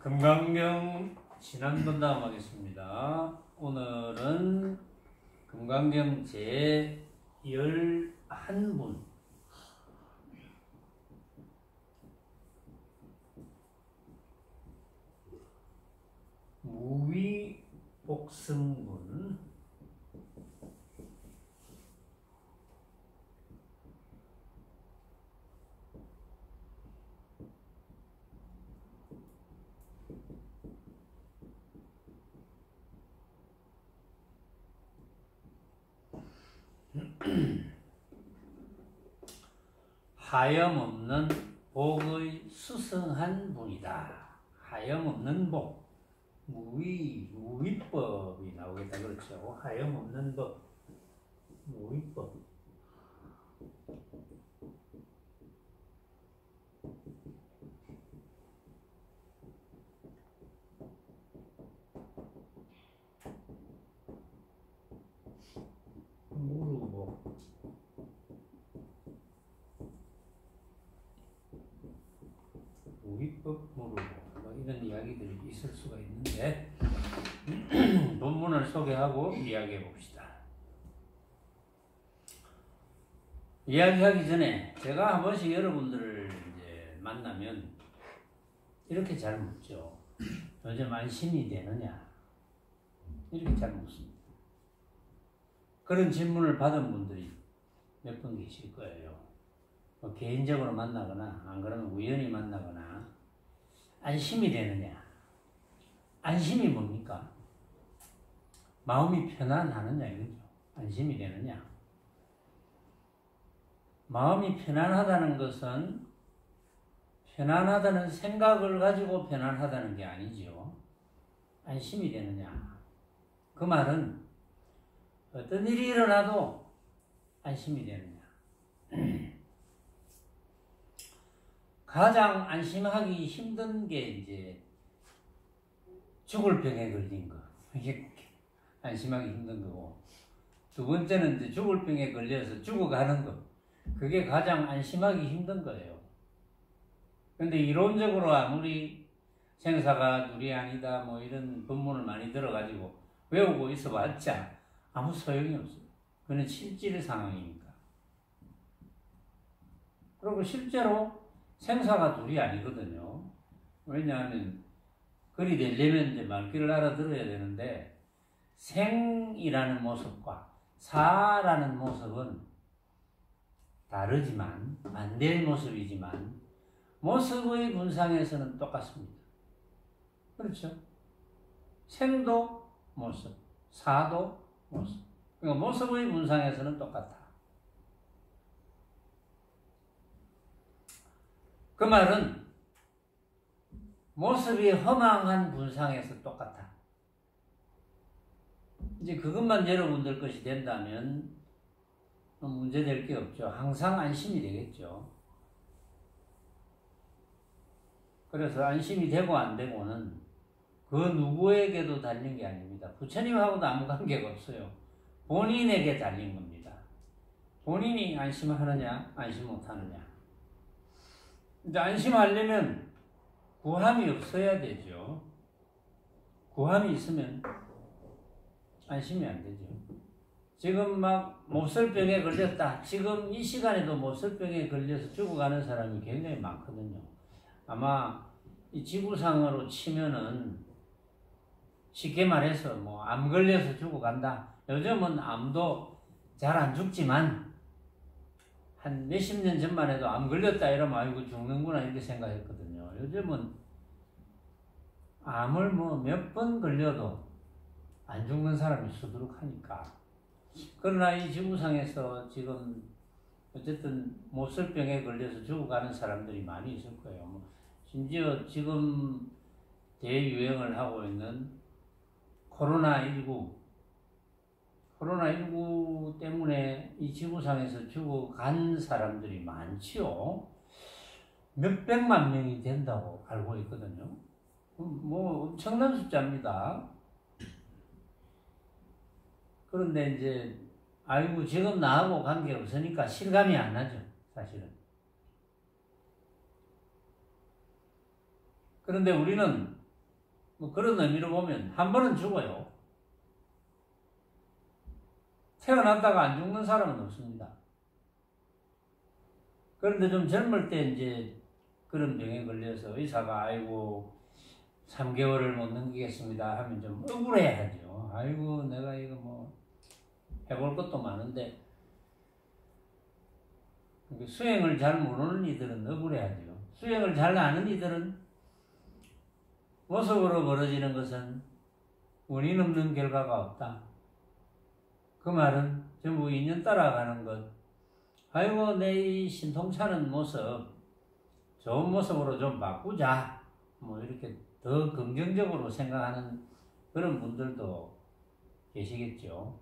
금강경 신안본담 하겠습니다. 오늘은 금강경 제 11분 무위복승분 하염없는 복의 수승한 분이다. 하염없는 복, 무위법이 나오겠다. 그렇죠. 하염없는 법, 무위법. 무루복. 무위법, 무루복. 뭐 이런 이야기들이 있을 수가 있는데 본문을 소개하고 이야기해 봅시다. 이야기하기 전에 제가 한 번씩 여러분들을 이제 만나면 이렇게 잘 묻죠. 요즘 안심이 되느냐? 이렇게 잘 묻습니다. 그런 질문을 받은 분들이 몇 분 계실 거예요. 뭐 개인적으로 만나거나 안 그러면 우연히 만나거나. 안심이 되느냐? 안심이 뭡니까? 마음이 편안하느냐 이거죠. 안심이 되느냐? 마음이 편안하다는 것은 편안하다는 생각을 가지고 편안하다는 게 아니죠. 안심이 되느냐? 그 말은 어떤 일이 일어나도 안심이 되느냐? 가장 안심하기 힘든 게 이제 죽을 병에 걸린 거. 이게 안심하기 힘든 거고. 두 번째는 이제 죽을 병에 걸려서 죽어가는 거. 그게 가장 안심하기 힘든 거예요. 근데 이론적으로 아무리 생사가 둘이 아니다 뭐 이런 본문을 많이 들어가지고 외우고 있어 봤자 아무 소용이 없어요. 그건 실질 상황이니까. 그리고 실제로 생사가 둘이 아니거든요. 왜냐하면 글이 되려면 이제 말귀를 알아들어야 되는데 생이라는 모습과 사라는 모습은 다르지만 반대의 모습이지만 모습의 분상에서는 똑같습니다. 그렇죠? 생도 모습, 사도 모습. 그러니까 모습의 분상에서는 똑같다. 그 말은 모습이 허망한 분상에서 똑같아. 이제 그것만 여러분들 것이 된다면 문제될 게 없죠. 항상 안심이 되겠죠. 그래서 안심이 되고 안 되고는 그 누구에게도 달린 게 아닙니다. 부처님하고도 아무 관계가 없어요. 본인에게 달린 겁니다. 본인이 안심하느냐 안심 못하느냐. 이제 안심하려면 구함이 없어야 되죠. 구함이 있으면 안심이 안 되죠. 지금 막 몹쓸병에 걸렸다. 지금 이 시간에도 몹쓸병에 걸려서 죽어가는 사람이 굉장히 많거든요. 아마 이 지구상으로 치면은 쉽게 말해서 뭐 암 걸려서 죽어간다. 요즘은 암도 잘 안 죽지만 한 몇십 년 전만 해도 암 걸렸다 이러면 아이고 죽는구나 이렇게 생각했거든요. 요즘은 암을 뭐 몇 번 걸려도 안 죽는 사람이 수두룩하니까. 그러나 이 지구상에서 지금 어쨌든 몹쓸병에 걸려서 죽어가는 사람들이 많이 있을 거예요. 심지어 지금 대유행을 하고 있는 코로나19 때문에 이 지구상에서 죽어간 사람들이 많지요. 몇백만 명이 된다고 알고 있거든요. 뭐 엄청난 숫자입니다. 그런데 이제 아이고 지금 나하고 관계없으니까 실감이 안 나죠. 사실은. 그런데 우리는 뭐 그런 의미로 보면 한 번은 죽어요. 태어났다가 안 죽는 사람은 없습니다. 그런데 좀 젊을 때 이제 그런 병에 걸려서 의사가 아이고 3개월을 못 넘기겠습니다 하면 좀 억울해하죠. 아이고 내가 이거 뭐 해볼 것도 많은데 수행을 잘 모르는 이들은 억울해하죠. 수행을 잘 아는 이들은 모습으로 벌어지는 것은 원인 없는 결과가 없다. 그 말은 전부 인연 따라가는 것. 아이고 내 이 신통찮은 모습 좋은 모습으로 좀 바꾸자. 뭐 이렇게 더 긍정적으로 생각하는 그런 분들도 계시겠죠.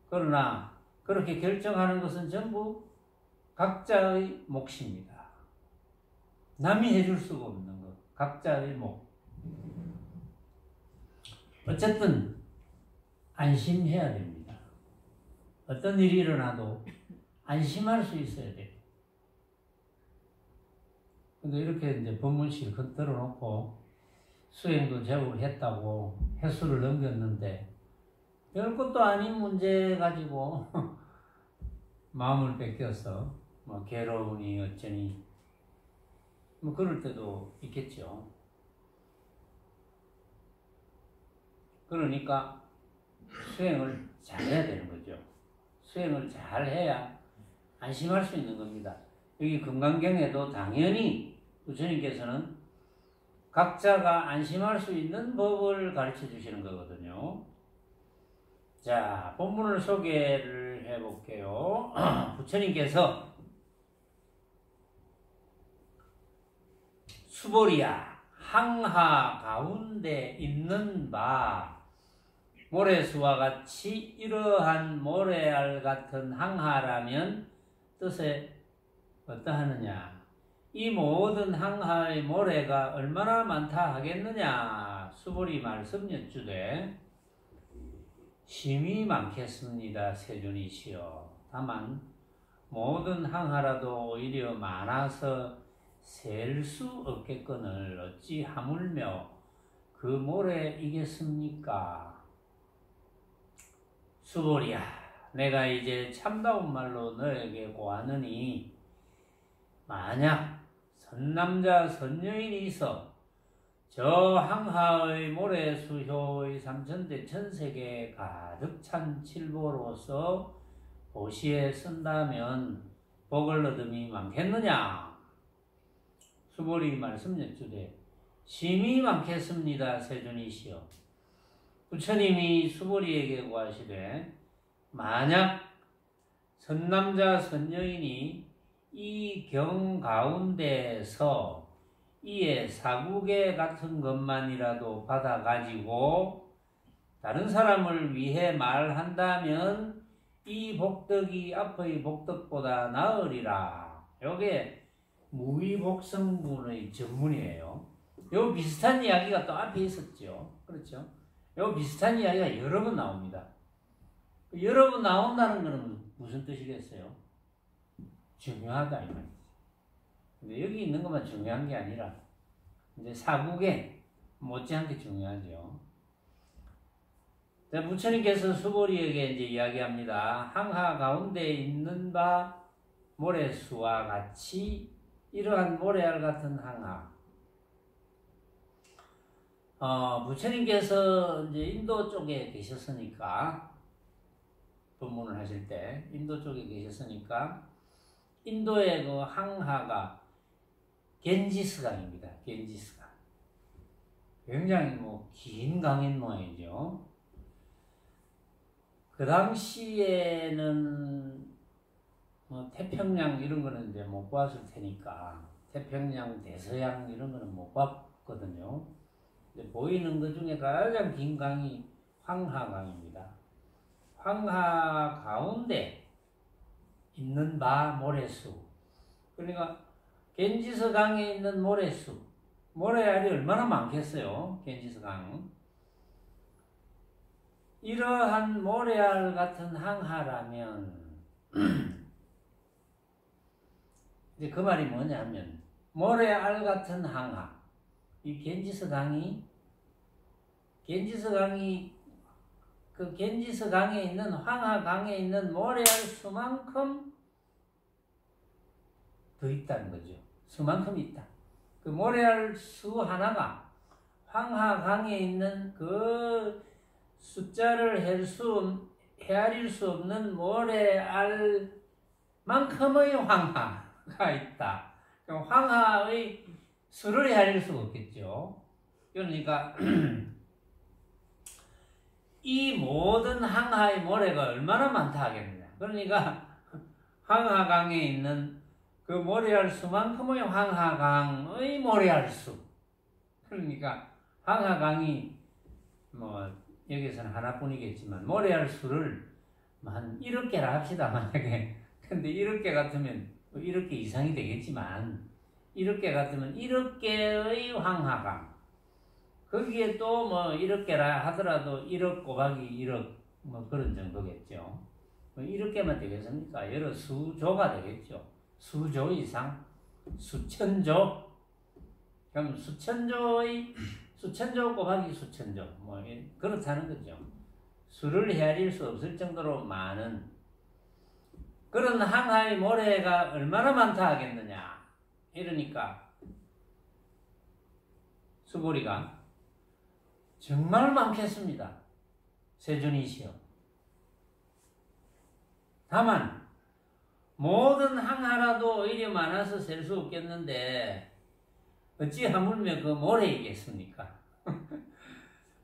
그러나 그렇게 결정하는 것은 전부 각자의 몫입니다. 남이 해줄 수가 없는 것. 각자의 몫. 어쨌든 안심해야 됩니다. 어떤 일이 일어나도 안심할 수 있어야 돼요. 근데 이렇게 이제 법문 실컷 들어놓고 수행도 제법 했다고 횟수를 넘겼는데 별것도 아닌 문제 가지고 마음을 뺏겨서 뭐 괴로우니 어쩌니 뭐 그럴 때도 있겠죠. 그러니까 수행을 잘해야 되는 거죠. 수행을 잘해야 안심할 수 있는 겁니다. 여기 금강경에도 당연히 부처님께서는 각자가 안심할 수 있는 법을 가르쳐 주시는 거거든요. 자, 본문을 소개를 해볼게요. 부처님께서 수보리야 항하 가운데 있는 바 모래수와 같이 이러한 모래알 같은 항하라면 뜻에 어떠하느냐? 이 모든 항하의 모래가 얼마나 많다 하겠느냐? 수보리 말씀 여쭈되 심히 많겠습니다. 세존이시여. 다만 모든 항하라도 오히려 많아서 셀 수 없겠거늘 어찌 하물며 그 모래이겠습니까? 수보리야, 내가 이제 참다운 말로 너에게 고하느니 만약 선남자 선여인이 있어 저 항하의 모래수효의 삼천대천세계 가득 찬 칠보로서 도시에 쓴다면 복을 얻음이 많겠느냐? 수보리 말씀 여쭈되 심히 많겠습니다. 세존이시여. 부처님이 수보리에게 고하시되 만약 선남자 선여인이 이 경 가운데서 이에 사국에 같은 것만이라도 받아가지고 다른 사람을 위해 말한다면 이 복덕이 앞의 복덕보다 나으리라. 요게 무위복성분의 전문이에요. 요 비슷한 이야기가 또 앞에 있었죠. 그렇죠? 요 비슷한 이야기가 여러 번 나옵니다. 여러 번 나온다는 것은 무슨 뜻이겠어요? 중요하다 이 말이죠. 근데 여기 있는 것만 중요한 게 아니라 이제 사국에 못지않게 중요하죠. 자, 부처님께서 수보리에게 이제 이야기합니다. 항하 가운데 있는 바 모래수와 같이 이러한 모래알 같은 항하. 부처님께서 이제 인도 쪽에 계셨으니까 법문을 하실 때 인도 쪽에 계셨으니까 인도의 그 항하가 겐지스강입니다. 겐지스강. 굉장히 뭐 긴 강인 모양이죠. 그 당시에는 뭐 태평양 이런 거는 이제 못 봤을 테니까 태평양, 대서양 이런 거는 못 봤거든요. 근데 보이는 것 중에 가장 긴 강이 황하강입니다. 황하 가운데 있는 바 모래수. 그러니까 겐지스 강에 있는 모래수. 모래알이 얼마나 많겠어요. 겐지스 강. 이러한 모래알 같은 항하라면 이제 그 말이 뭐냐면 모래알 같은 항하. 이 겐지스 강이 겐지스강이 그 겐지스강에 있는 황하강에 있는 모래알 수만큼 더 있다는 거죠. 수만큼 있다. 그 모래알 수 하나가 황하강에 있는 그 숫자를 헤아릴 수 없는 모래알만큼의 황하가 있다. 그럼 황하의 수를 헤아릴 수가 없겠죠. 그러니까 이 모든 황하의 모래가 얼마나 많다 하겠느냐. 그러니까 황하강에 있는 그 모래알 수만큼의 황하강의 모래알 수. 그러니까 황하강이 뭐 여기서는 하나뿐이겠지만 모래알 수를 한 1억 개라 합시다 만약에. 근데 1억 개 같으면 1억 개 이상이 되겠지만 1억 개 같으면 1억 개의 황하강. 거기에 또 뭐 1억 개라 하더라도 1억 곱하기 1억 뭐 그런 정도겠죠. 1억 개만 되겠습니까? 여러 수조가 되겠죠. 수조 이상, 수천조. 그럼 수천조 곱하기 수천조. 뭐 그렇다는 거죠. 수를 헤아릴 수 없을 정도로 많은 그런 황하의 모래가 얼마나 많다 하겠느냐. 이러니까 수보리가 정말 많겠습니다. 세존이시여. 다만 모든 황하라도 오히려 많아서 셀 수 없겠는데 어찌 하물며 그 모래이겠습니까?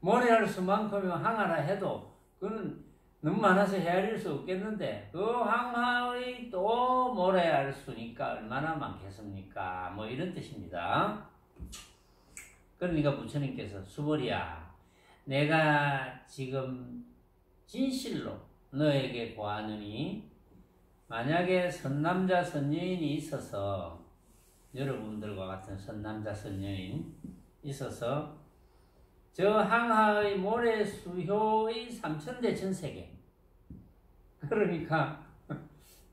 모래할 수만큼이면 황하라 해도 그는 너무 많아서 헤아릴 수 없겠는데 그 황하의 또 모래할 수니까 얼마나 많겠습니까? 뭐 이런 뜻입니다. 그러니까 부처님께서 수보리야, 내가 지금 진실로 너에게 고하느니 만약에 선남자 선여인이 있어서 여러분들과 같은 선남자 선여인 있어서 저 황하의 모래 수효의 삼천대천세계, 그러니까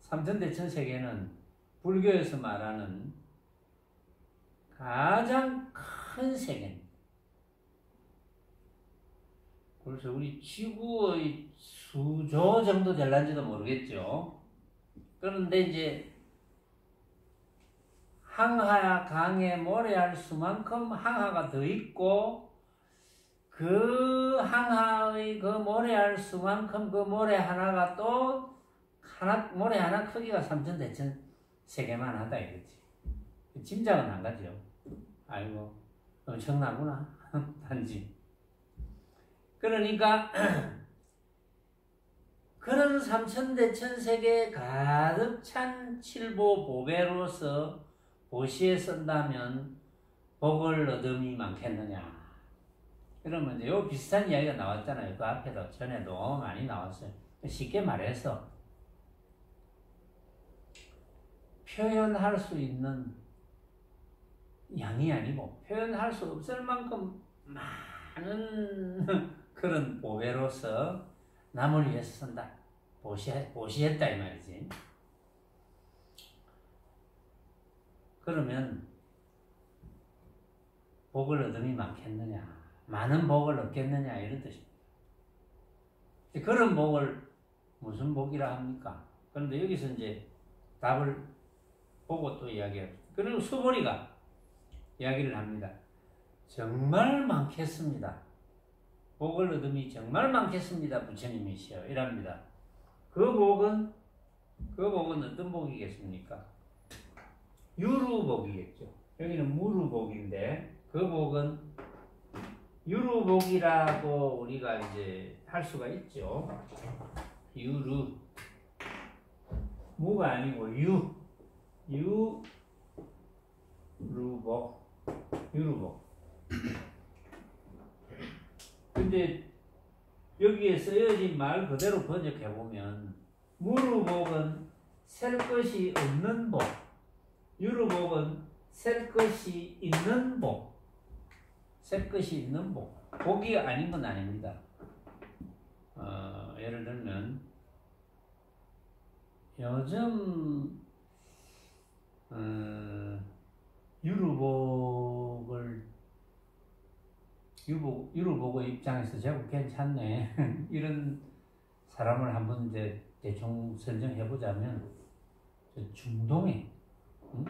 삼천대천세계는 불교에서 말하는 가장 큰 세계입니다. 그래서 우리 지구의 수조 정도 될란지도 모르겠죠. 그런데 이제 황하 강에 모래알 수만큼 황하가 더 있고 그 황하의 그 모래알 수만큼 그 모래 하나가 또 모래 하나 크기가 삼천대천 세계만 하다 이거지. 짐작은 안 가죠. 아이고 엄청나구나. 단지. 그러니까 그런 삼천대천세계 가득 찬 칠보 보배로서 보시에 쓴다면 복을 얻음이 많겠느냐. 그러면 이제 요 비슷한 이야기가 나왔잖아요. 그 앞에도 전에도 많이 나왔어요. 쉽게 말해서 표현할 수 있는 양이 아니고 표현할 수 없을 만큼 많은 그런 보배로서 남을 위해서 쓴다. 보시했다 이 말이지. 그러면 복을 얻음이 많겠느냐, 많은 복을 얻겠느냐 이런 뜻입니다. 그런 복을 무슨 복이라 합니까? 그런데 여기서 이제 답을 보고 또 이야기해요. 그리고 수보리가 이야기를 합니다. 정말 많겠습니다. 복을 얻음이 정말 많겠습니다. 부처님이시여 이랍니다. 그 복은 어떤 복이겠습니까? 유루복이겠죠. 여기는 무루복인데 그 복은 유루복이라고 우리가 이제 할 수가 있죠. 유루, 무가 아니고 유루복. 근데 여기에 쓰여진 말 그대로 번역해보면 무루복은 셀 것이 없는 복, 유루복은 셀 것이 있는 복. 셀 것이 있는 복. 복이 아닌 건 아닙니다. 예를 들면 요즘 유루복을 유로보고 입장에서 제법 괜찮네. 이런 사람을 한번 이제 대충 설정해 보자면 중동의 응?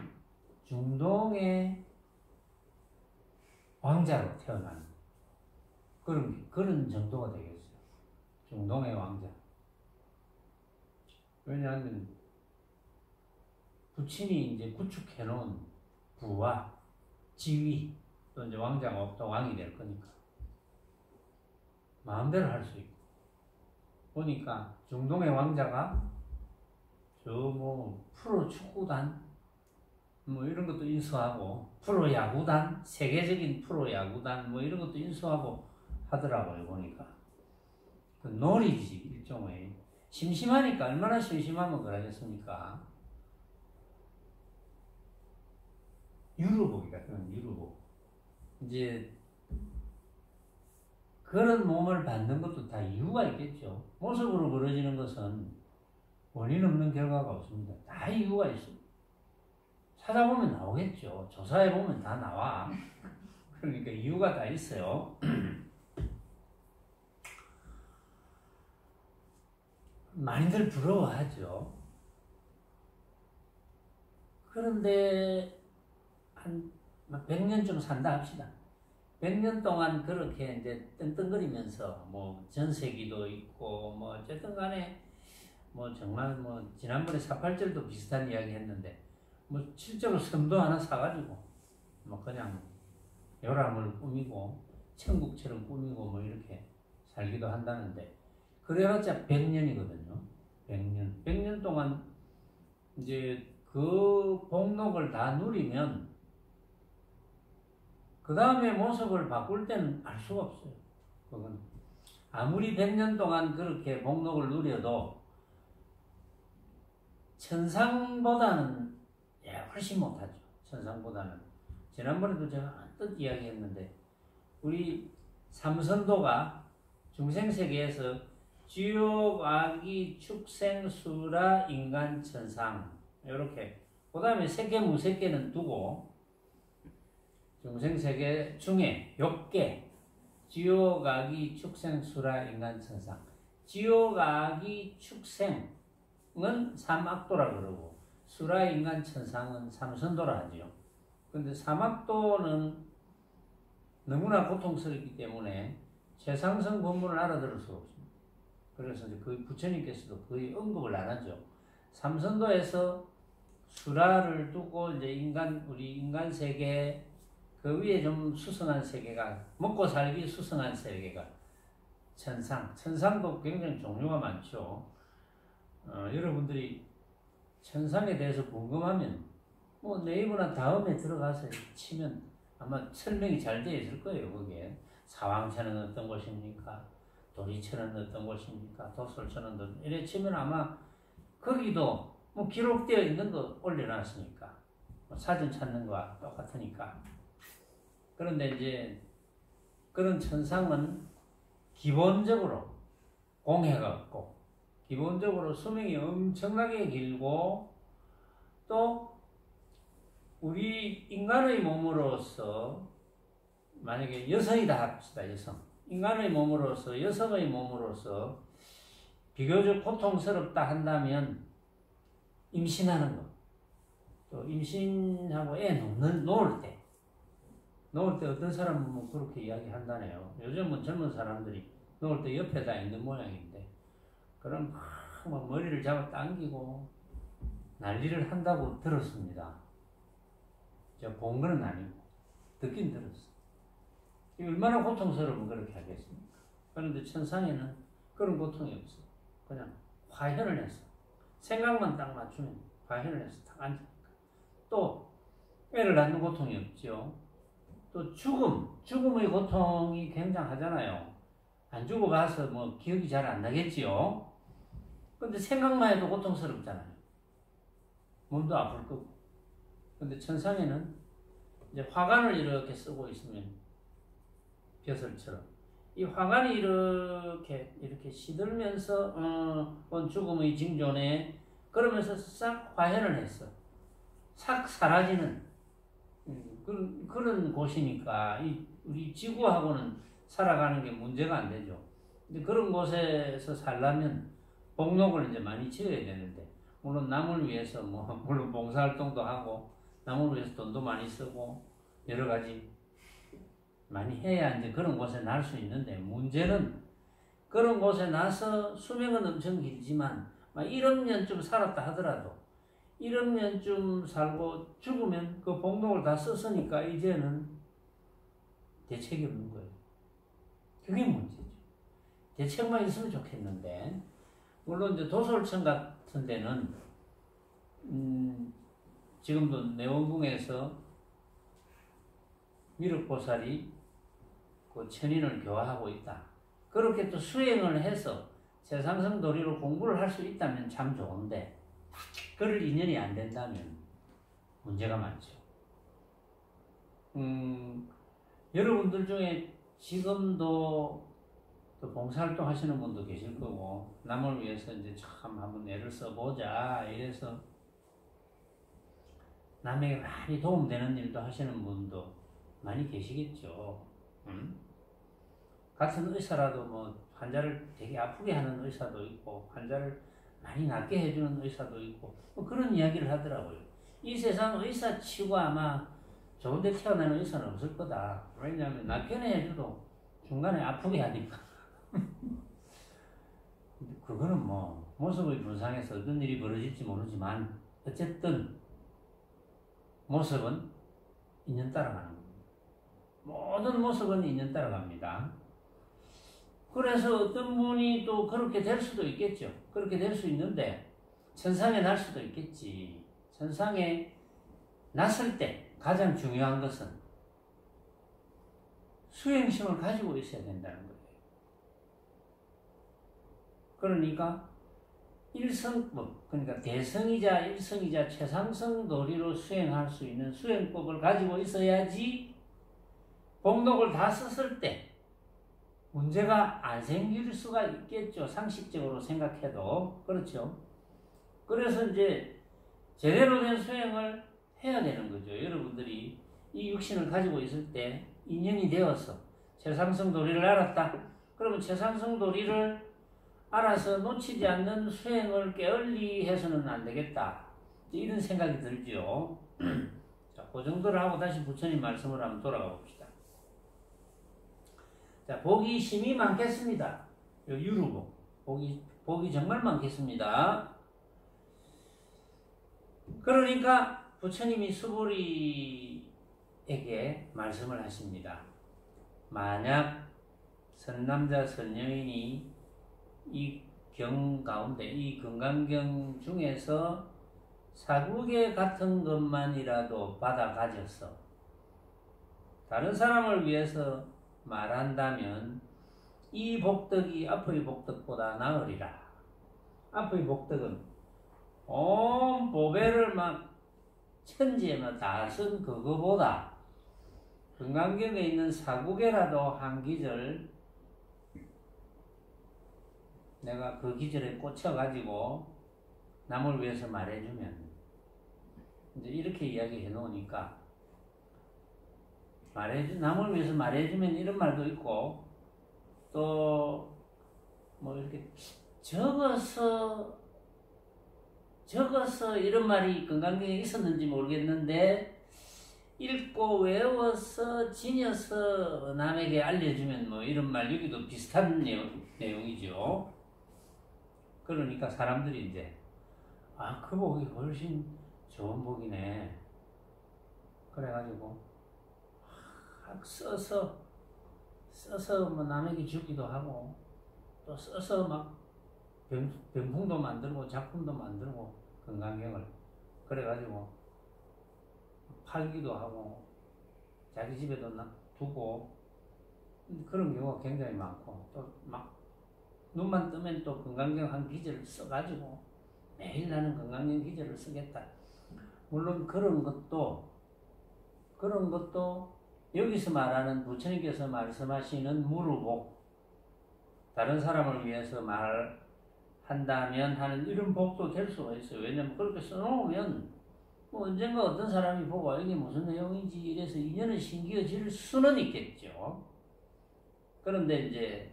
중동의 왕자로 태어난 그런 정도가 되겠어요. 중동의 왕자. 왜냐하면 부친이 이제 구축해 놓은 부와 지위, 또 이제 왕자가 없다 왕이 될 거니까 마음대로 할 수 있고, 보니까 중동의 왕자가 저 뭐 프로 축구단 뭐 이런 것도 인수하고, 프로 야구단, 세계적인 프로 야구단 뭐 이런 것도 인수하고 하더라고요. 보니까 그 놀이지 일종의. 심심하니까, 얼마나 심심하면 그러겠습니까? 유로복이다. 그런 유로복. 이제 그런 몸을 받는 것도 다 이유가 있겠죠. 모습으로 벌어지는 것은 원인 없는 결과가 없습니다. 다 이유가 있습니다. 찾아보면 나오겠죠. 조사해보면 다 나와. 그러니까 이유가 다 있어요. 많이들 부러워하죠. 그런데 한 100년쯤 산다 합시다. 100년 동안 그렇게 이제 떵떵거리면서 뭐 전세기도 있고 뭐 어쨌든 간에 뭐 정말 뭐 지난번에 4.8절도 비슷한 이야기 했는데 뭐 실제로 섬도 하나 사가지고 뭐 그냥 요람을 꾸미고 천국처럼 꾸미고 뭐 이렇게 살기도 한다는데, 그래봤자 100년이거든요. 100년. 100년 동안 이제 그 복록을 다 누리면 그 다음에 모습을 바꿀 때는 알 수가 없어요. 그건 아무리 100년 동안 그렇게 복록을 누려도 천상보다는 훨씬 못하죠. 천상보다는. 지난번에도 제가 한뜻 이야기했는데, 우리 삼선도가 중생세계에서 지옥, 악이, 축생, 수라, 인간, 천상 이렇게, 그 다음에 세계, 무색계는 두고 중생세계 중에 욕계, 지옥, 악이, 축생, 수라, 인간, 천상. 지옥, 악이, 축생은 삼악도라 그러고 수라, 인간, 천상은 삼선도라 하지요. 근데 삼악도는 너무나 고통스럽기 때문에 최상승 본문을 알아들을 수가 없습니다. 그래서 이제 그 부처님께서도 거의 언급을 안 하죠. 삼선도에서 수라를 두고 이제 우리 인간 세계 그 위에 좀 수승한 세계가, 먹고 살기 수승한 세계가 천상. 천상도 굉장히 종류가 많죠. 여러분들이 천상에 대해서 궁금하면 뭐 네이버나 다음에 들어가서 치면 아마 설명이 잘 되어 있을 거예요. 거기에 사왕천은 어떤 곳입니까? 도리천은 어떤 곳입니까? 도솔천은 이래 치면 아마 거기도 뭐 기록되어 있는 거 올려놨으니까 뭐 사진 찾는 거와 똑같으니까. 그런데 이제 그런 천상은 기본적으로 공해가 없고, 기본적으로 수명이 엄청나게 길고, 또 우리 인간의 몸으로서 만약에 여성이다 합시다. 여성. 인간의 몸으로서, 여성의 몸으로서 비교적 고통스럽다 한다면 임신하는 것, 또 임신하고 애 놓을 때 어떤 사람은 뭐 그렇게 이야기한다네요. 요즘은 젊은 사람들이 놓을 때 옆에다 있는 모양인데, 그럼 막 머리를 잡아 당기고 난리를 한다고 들었습니다. 제가 본 건 아니고 듣긴 들었어요. 얼마나 고통스러우면 그렇게 하겠습니까? 그런데 천상에는 그런 고통이 없어요. 그냥 화현을 해서 생각만 딱 맞추면 화현을 해서 딱 앉으니까. 또 애를 낳는 고통이 없죠. 또 죽음의 고통이 굉장하잖아요. 안 죽어가서 뭐 기억이 잘 안 나겠지요. 근데 생각만 해도 고통스럽잖아요. 몸도 아플 거고. 근데 천상에는 이제 화관을 이렇게 쓰고 있으면 벼슬처럼 이 화관이 이렇게 시들면서 죽음의 징조네 그러면서 싹 화해를 했어. 싹 사라지는 그런 곳이니까 우리 지구하고는 살아가는 게 문제가 안 되죠. 근데 그런 곳에서 살려면 복록을 이제 많이 지어야 되는데, 물론 남을 위해서 물론 봉사활동도 하고 남을 위해서 돈도 많이 쓰고 여러 가지 많이 해야 이제 그런 곳에 날 수 있는데, 문제는 그런 곳에 나서 수명은 엄청 길지만 막 1억 년쯤 살았다 하더라도 1억 년쯤 살고 죽으면 그 복록을 다 썼으니까 이제는 대책이 없는 거예요. 그게 문제죠. 대책만 있으면 좋겠는데, 물론 이제 도솔청 같은 데는 지금도 내원궁에서 미륵보살이 그 천인을 교화하고 있다. 그렇게 또 수행을 해서 세상성 도리로 공부를 할 수 있다면 참 좋은데, 그럴 인연이 안 된다면 문제가 많죠. 여러분들 중에 지금도 또 봉사활동 하시는 분도 계실 거고, 남을 위해서 이제 참 한번 애를 써보자 이래서 남에게 많이 도움되는 일도 하시는 분도 많이 계시겠죠. 같은 의사라도 뭐 환자를 되게 아프게 하는 의사도 있고 환자를 많이 낫게 해주는 의사도 있고 뭐 그런 이야기를 하더라고요. 이 세상 의사 치고 아마 좋은데 태어나는 의사는 없을 거다. 왜냐하면 낫게는 해줘도 중간에 아프게 하니까. 그거는 뭐 모습의 분상에서 어떤 일이 벌어질지 모르지만 어쨌든 모습은 인연 따라가는 겁니다. 모든 모습은 인연 따라갑니다. 그래서 어떤 분이 또 그렇게 될 수도 있겠죠. 그렇게 될 수 있는데 천상에 날 수도 있겠지. 천상에 났을 때 가장 중요한 것은 수행심을 가지고 있어야 된다는 거예요. 그러니까 일성법, 그러니까 대성이자 일성이자 최상성 도리로 수행할 수 있는 수행법을 가지고 있어야지 복록을 다 썼을 때 문제가 안 생길 수가 있겠죠. 상식적으로 생각해도. 그렇죠. 그래서 이제 제대로 된 수행을 해야 되는 거죠. 여러분들이 이 육신을 가지고 있을 때 인연이 되어서 최상성 도리를 알았다. 그러면 최상성 도리를 알아서 놓치지 않는 수행을 게을리 해서는 안 되겠다. 이런 생각이 들죠. 자, 그 정도를 하고 다시 부처님 말씀을 한번 돌아가 봅시다. 자, 복이 심히 많겠습니다. 유루복. 복이 정말 많겠습니다. 그러니까 부처님이 수보리에게 말씀을 하십니다. 만약 선남자 선여인이 이 경 가운데 이 금강경 중에서 사국의 같은 것만이라도 받아 가져서 다른 사람을 위해서 말한다면 이 복덕이 앞의 복덕보다 나으리라. 앞의 복덕은 온 보배를 막 천지에만 다 쓴 그거보다 금강경에 있는 사국에라도 한 기절 내가 그 기절에 꽂혀가지고 남을 위해서 말해주면 이제 이렇게 이야기해 놓으니까 남을 위해서 말해주면 이런 말도 있고 또 뭐 이렇게 적어서 이런 말이 금강경에 있었는지 모르겠는데 읽고 외워서 지녀서 남에게 알려주면 뭐 이런 말 여기도 비슷한 내용이죠. 그러니까 사람들이 이제 그 복이 훨씬 좋은 복이네. 그래가지고 써서 뭐 남에게 주기도 하고 또 써서 막 병풍도 만들고 작품도 만들고 금강경을 그래가지고 팔기도 하고 자기 집에도 두고 그런 경우가 굉장히 많고 또 막 눈만 뜨면 또 금강경 한 기절을 써가지고 매일 나는 금강경 기절을 쓰겠다. 물론 그런 것도 여기서 말하는 부처님께서 말씀하시는 무루복 다른 사람을 위해서 말한다면 하는 이런 복도 될 수가 있어요. 왜냐면 그렇게 써놓으면 뭐 언젠가 어떤 사람이 보고 이게 무슨 내용인지 이래서 인연을 신기어질 수는 있겠죠. 그런데 이제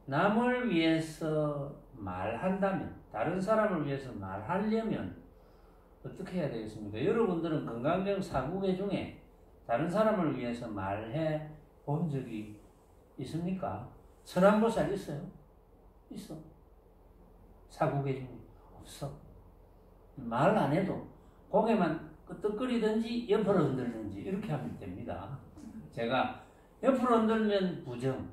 남을 위해서 말한다면, 다른 사람을 위해서 말하려면 어떻게 해야 되겠습니까? 여러분들은 건강경 사구계 중에 다른 사람을 위해서 말해 본 적이 있습니까? 천안보살 있어요? 있어. 사구계 중에 없어. 말 안 해도 고개만 끄덕거리든지 옆으로 흔들든지 이렇게 하면 됩니다. 제가 옆으로 흔들면 부정,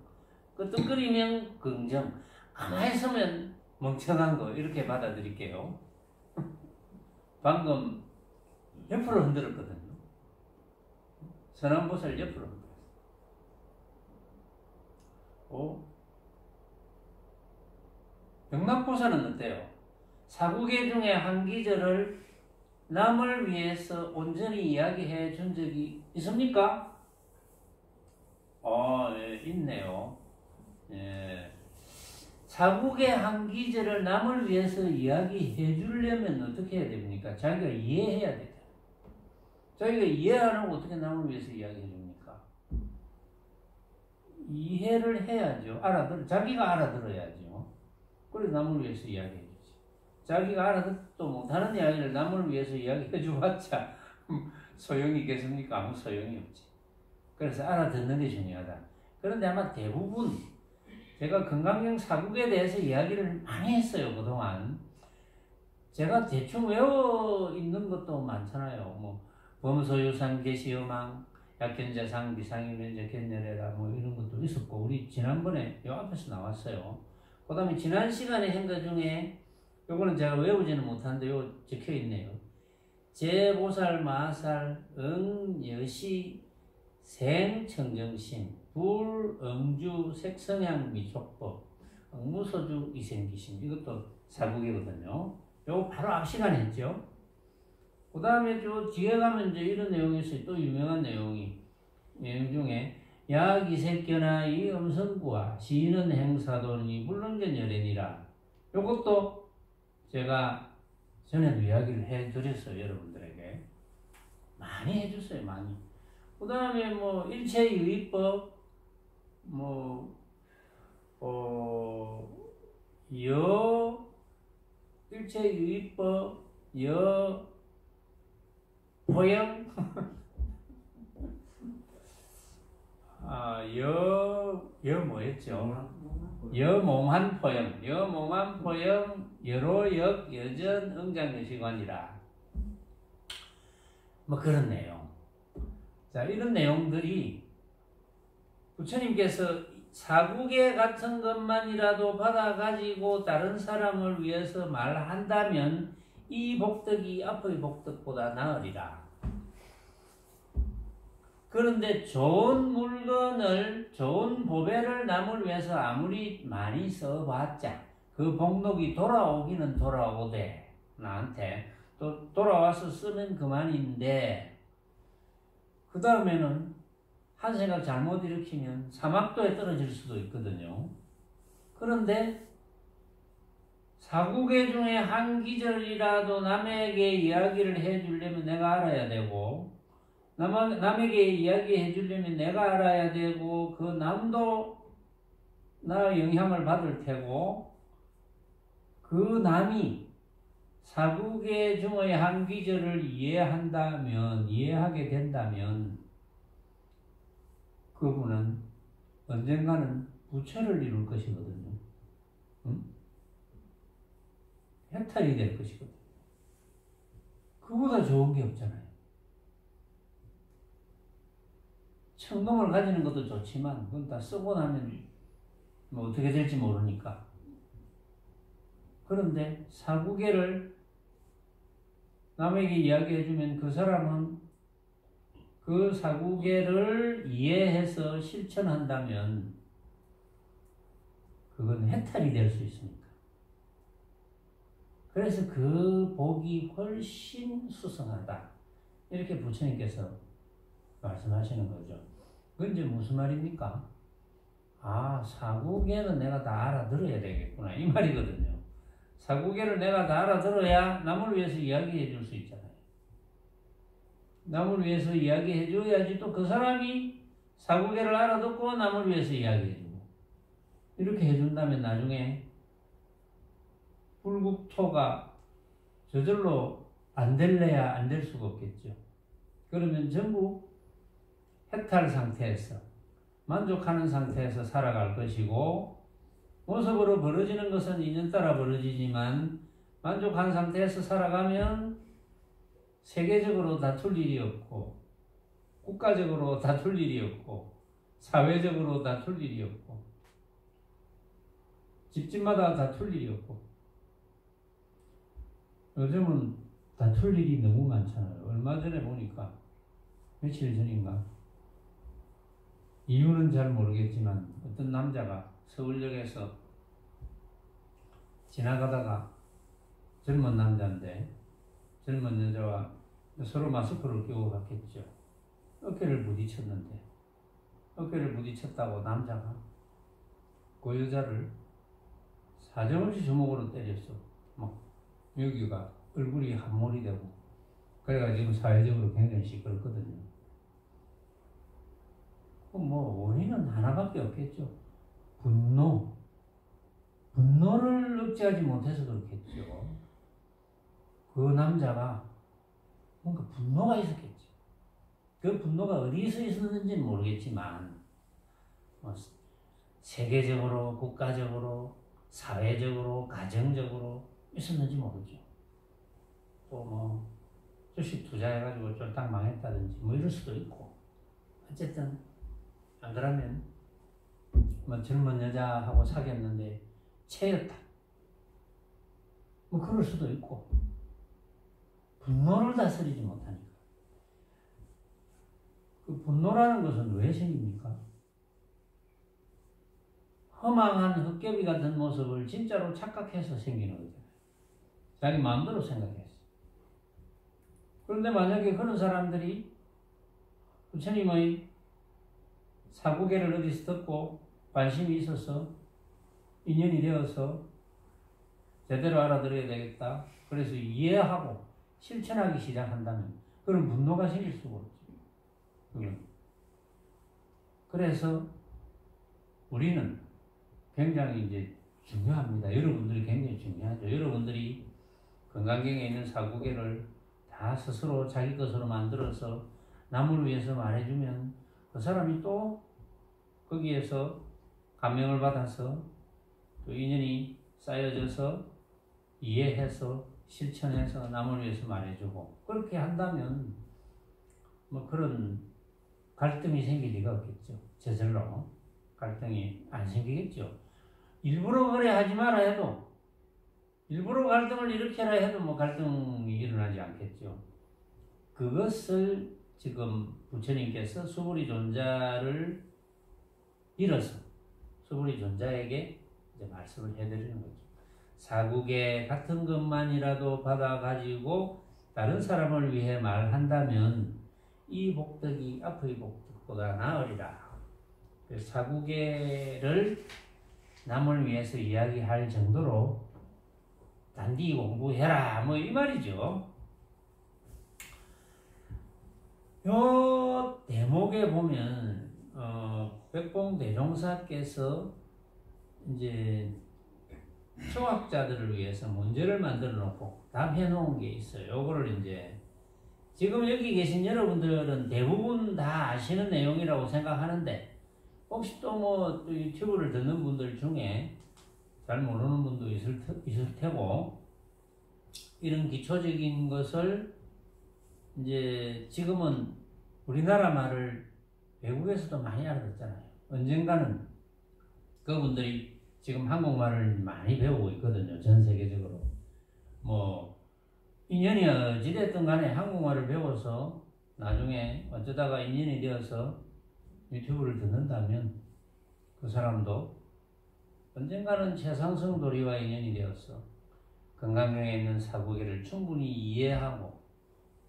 끄덕거리면 긍정, 가만히 있으면 멍청한 거 이렇게 받아들일게요. 방금 옆으로 흔들었거든요. 선암보살 옆으로 흔들었어요. 병락보살은 어때요? 사구계 중에 한 기절을 남을 위해서 온전히 이야기해 준 적이 있습니까? 예, 있네요. 예. 사국의 한 기절을 남을 위해서 이야기해 주려면 어떻게 해야 됩니까? 자기가 이해해야 되죠. 자기가 이해 안 하고 어떻게 남을 위해서 이야기해 줍니까? 이해를 해야죠. 자기가 알아들어야죠. 그래 남을 위해서 이야기해 주지. 자기가 알아듣도 못하는 이야기를 남을 위해서 이야기해 주봤자 소용이 있겠습니까? 아무 소용이 없지. 그래서 알아듣는 게 중요하다. 그런데 아마 대부분 제가 건강경 사국에 대해서 이야기를 많이 했어요, 그동안. 제가 대충 외워 있는 것도 많잖아요. 뭐, 범소유상 계시여망, 약견자상, 비상이면적 견렬해라, 뭐 이런 것도 있었고, 우리 지난번에 요 앞에서 나왔어요. 그 다음에 지난 시간에 한 것 중에, 요거는 제가 외우지는 못하는데, 요 적혀 있네요. 제보살, 마살, 여시, 생청정신, 불, 음주, 색성향, 미촉법, 응무소주, 이생기신 이것도 사국이거든요. 요거 바로 앞 시간에 했죠. 그 다음에 저 뒤에 가면 이제 이런 내용이 있어요. 또 유명한 내용 중에 약이색견아 이 음성구와 시인은 행사도니 물론견 열애니라. 요것도 제가 전에도 이야기를 해드렸어요. 여러분들에게 많이 해줬어요. 많이. 그 다음에 뭐 일체유의법, 일체유의법, 포영, 뭐였죠? 여몽한포영, 여로역, 여전, 응장여시관이라. 뭐 그런 내용. 자, 이런 내용들이 부처님께서 사국에 같은 것만이라도 받아가지고 다른 사람을 위해서 말한다면 이 복덕이 앞의 복덕보다 나으리라. 그런데 좋은 물건을, 좋은 보배를 남을 위해서 아무리 많이 써봤자 그 복록이 돌아오기는 돌아오되 나한테 또 돌아와서 쓰면 그만인데 그 다음에는 한 생각 잘못 일으키면 사막도에 떨어질 수도 있거든요. 그런데 사국의 중에 한 기절이라도 남에게 이야기를 해주려면 내가 알아야 되고 남에게 이야기해 주려면 내가 알아야 되고 그 남도 나 영향을 받을 테고 그 남이 사국의 중의 한 기절을 이해하게 된다면 그분은 언젠가는 부처를 이룰 것이거든요. 응? 해탈이 될 것이거든요. 그보다 좋은 게 없잖아요. 천금을 가지는 것도 좋지만 그건 다 쓰고 나면 뭐 어떻게 될지 모르니까. 그런데 사구계를 남에게 이야기해주면 그 사람은 그 사구계를 이해해서 실천한다면 그건 해탈이 될 수 있습니다. 그래서 그 복이 훨씬 수성하다. 이렇게 부처님께서 말씀하시는 거죠. 그건 이제 무슨 말입니까? 사구계는 내가 다 알아들어야 되겠구나. 이 말이거든요. 사구계를 내가 다 알아들어야 남을 위해서 이야기해 줄 수 있잖아요. 남을 위해서 이야기해 줘야지 또 그 사람이 사고계를 알아듣고 남을 위해서 이야기해주고 이렇게 해준다면 나중에 불국토가 저절로 안 될래야 안 될 수가 없겠죠. 그러면 전부 해탈 상태에서 만족하는 상태에서 살아갈 것이고 모습으로 벌어지는 것은 인연 따라 벌어지지만 만족한 상태에서 살아가면 세계적으로 다툴 일이 없고 국가적으로 다툴 일이 없고 사회적으로 다툴 일이 없고 집집마다 다툴 일이 없고 요즘은 다툴 일이 너무 많잖아요. 얼마 전에 보니까 며칠 전인가 이유는 잘 모르겠지만 어떤 남자가 서울역에서 지나가다가 젊은 남자인데 젊은 여자와 서로 마스크를 끼고 갔겠죠. 어깨를 부딪혔는데 어깨를 부딪혔다고 남자가 그 여자를 사정없이 주먹으로 때렸어. 막 여기가 얼굴이 함몰이 되고 그래가지고 사회적으로 굉장히 시끄럽거든요. 뭐 원인은 하나밖에 없겠죠. 분노를 억제하지 못해서 그렇겠죠. 그 남자가 뭔가 분노가 있었겠죠. 그 분노가 어디서 있었는지는 모르겠지만 뭐 세계적으로, 국가적으로, 사회적으로, 가정적으로 있었는지 모르죠. 또 뭐 주식 투자해가지고 쫄딱 망했다든지 뭐 이럴 수도 있고 어쨌든 안 그러면 뭐 젊은 여자하고 사귀었는데 채였다. 뭐 그럴 수도 있고 분노를 다스리지 못하니까. 그 분노라는 것은 왜 생깁니까? 허망한 헛개비 같은 모습을 진짜로 착각해서 생기는 거잖아요. 자기 마음대로 생각했어. 그런데 만약에 그런 사람들이 부처님의 사고계를 어디서 듣고 관심이 있어서 인연이 되어서 제대로 알아들어야 되겠다. 그래서 이해하고 실천하기 시작한다면 그런 분노가 생길 수가 없죠. 그래서 우리는 굉장히 이제 중요합니다. 여러분들이 굉장히 중요하죠. 여러분들이 건강경에 있는 사고계를 다 스스로 자기 것으로 만들어서 남을 위해서 말해주면 그 사람이 또 거기에서 감명을 받아서 또 인연이 쌓여져서 이해해서 실천해서 남을 위해서 말해주고 그렇게 한다면 뭐 그런 갈등이 생길 리가 없겠죠. 저절로 갈등이 안 생기겠죠. 일부러 그래 하지 마라 해도 일부러 갈등을 일으켜라 해도 뭐 갈등이 일어나지 않겠죠. 그것을 지금 부처님께서 수불이 존자를 빌어서 수불이 존자에게 이제 말씀을 해드리는 거죠. 사국의 같은 것만이라도 받아가지고 다른 사람을 위해 말한다면 이 복덕이 앞의 복덕보다 나으리라. 사국계를 남을 위해서 이야기할 정도로 단디 공부해라 뭐 이 말이죠. 요 대목에 보면 백봉대종사께서 이제 초학자들을 위해서 문제를 만들어 놓고 답해 놓은 게 있어요. 요거를 이제 지금 여기 계신 여러분들은 대부분 다 아시는 내용이라고 생각하는데 혹시 또 뭐 유튜브를 듣는 분들 중에 잘 모르는 분도 있을 테고 이런 기초적인 것을 이제 지금은 우리나라 말을 외국에서도 많이 알아듣잖아요. 언젠가는 그분들이 지금 한국말을 많이 배우고 있거든요. 전 세계적으로. 뭐 인연이 어찌됐든 간에 한국말을 배워서 나중에 어쩌다가 인연이 되어서 유튜브를 듣는다면 그 사람도 언젠가는 최상승 도리와 인연이 되어서 건강경에 있는 사고계를 충분히 이해하고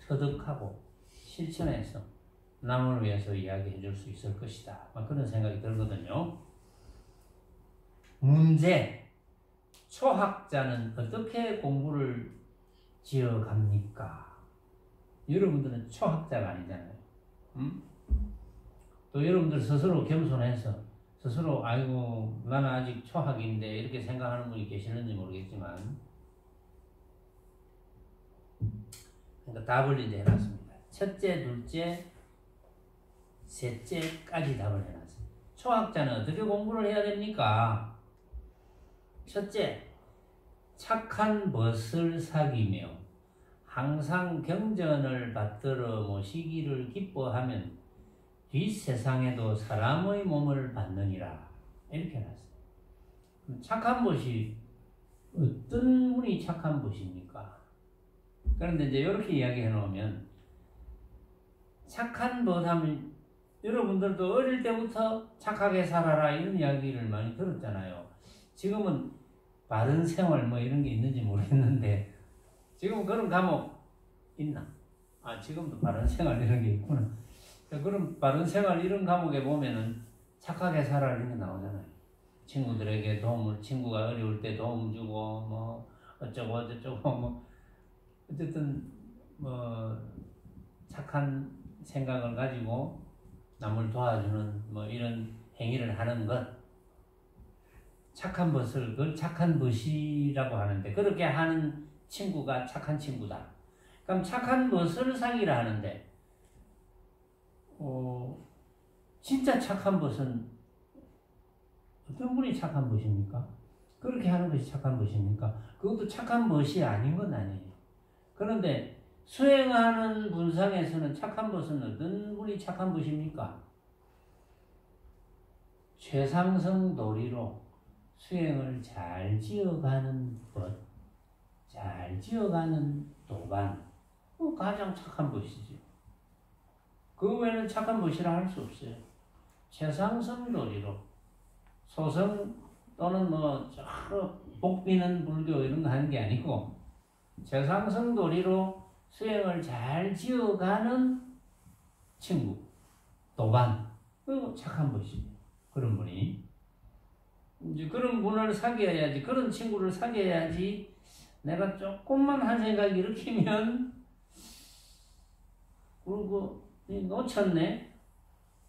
터득하고 실천해서 남을 위해서 이야기해 줄 수 있을 것이다. 그런 생각이 들거든요. 문제, 초학자는 어떻게 공부를 지어갑니까? 여러분들은 초학자가 아니잖아요. 또 여러분들 스스로 겸손해서 스스로 아이고 나는 아직 초학인데 이렇게 생각하는 분이 계시는지 모르겠지만 그러니까 답을 이제 해놨습니다. 첫째, 둘째, 셋째까지 답을 해놨어요. 초학자는 어떻게 공부를 해야 됩니까? 첫째, 착한 벗을 사귀며 항상 경전을 받들어 모시기를 기뻐하면 뒷세상에도 사람의 몸을 받느니라. 이렇게 해놨어요. 그럼 착한 벗이 어떤 분이 착한 벗입니까? 그런데 이제 이렇게 이야기해 놓으면 착한 벗 하면 여러분들도 어릴 때부터 착하게 살아라 이런 이야기를 많이 들었잖아요. 지금은 바른 생활 뭐 이런 게 있는지 모르겠는데 지금 그런 과목 있나? 아 지금도 바른 생활 이런 게 있구나. 그럼 바른 생활 이런 과목에 보면은 착하게 살아 이런 게 나오잖아요. 친구들에게 도움을 친구가 어려울 때 도움 주고 뭐 어쩌고 저쩌고 뭐 어쨌든 뭐 착한 생각을 가지고 남을 도와주는 뭐 이런 행위를 하는 것 착한 벗을 그걸 착한 벗이라고 하는데 그렇게 하는 친구가 착한 친구다. 그럼 착한 벗을 사귀라 하는데 진짜 착한 벗은 어떤 분이 착한 벗입니까? 그렇게 하는 것이 착한 벗입니까? 그것도 착한 벗이 아닌 건 아니에요. 그런데 수행하는 분상에서는 착한 벗은 어떤 분이 착한 벗입니까? 최상승 도리로 수행을 잘 지어가는 법, 잘 지어가는 도반, 가장 착한 벗이죠. 그 외에는 착한 벗이라 할 수 없어요. 최상승 도리로 소승 또는 뭐 복비는 불교 이런 거 하는 게 아니고 최상승 도리로 수행을 잘 지어가는 친구, 도반, 그리고 착한 벗이죠. 그런 분이 이제 그런 분을 사귀어야지, 그런 친구를 사귀어야지. 내가 조금만 한 생각 일으키면 그리고 놓쳤네,